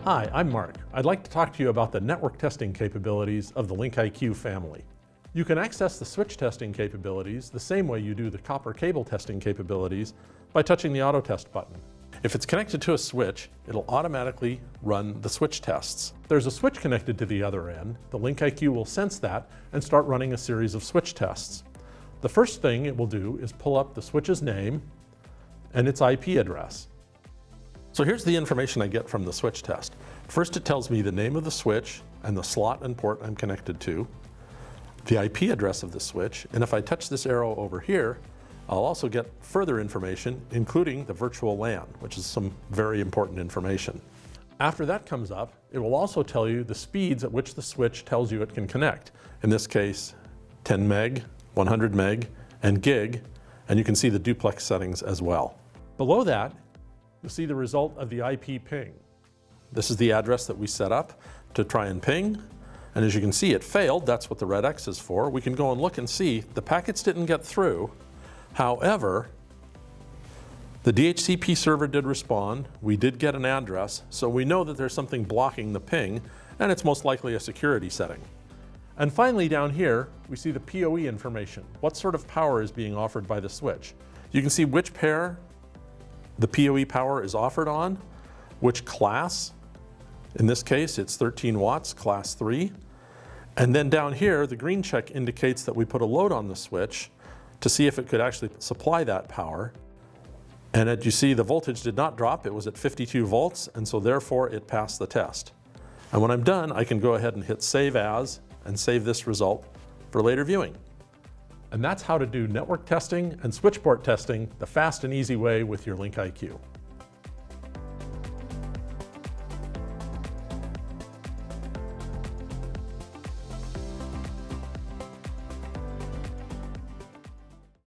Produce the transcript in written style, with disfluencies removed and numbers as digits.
Hi, I'm Mark. I'd like to talk to you about the network testing capabilities of the LinkIQ family. You can access the switch testing capabilities the same way you do the copper cable testing capabilities by touching the auto test button. If it's connected to a switch, it'll automatically run the switch tests. There's a switch connected to the other end. The LinkIQ will sense that and start running a series of switch tests. The first thing it will do is pull up the switch's name and its IP address. So here's the information I get from the switch test. First, it tells me the name of the switch and the slot and port I'm connected to, the IP address of the switch, and if I touch this arrow over here, I'll also get further information, including the virtual LAN, which is some very important information. After that comes up, it will also tell you the speeds at which the switch tells you it can connect. In this case, 10 meg, 100 meg, and gig, and you can see the duplex settings as well. Below that, you'll see the result of the IP ping. This is the address that we set up to try and ping. And as you can see, it failed. That's what the red X is for. We can go and look and see the packets didn't get through. However, the DHCP server did respond. We did get an address, so we know that there's something blocking the ping, and it's most likely a security setting. And finally, down here, we see the PoE information. What sort of power is being offered by the switch? You can see which pair the PoE power is offered on, which class. In this case, it's 13 watts, class 3. And then down here, the green check indicates that we put a load on the switch to see if it could actually supply that power. And as you see, the voltage did not drop. It was at 52 volts, and so therefore it passed the test. And when I'm done, I can go ahead and hit Save As and save this result for later viewing. And that's how to do network testing and switch port testing the fast and easy way with your LinkIQ.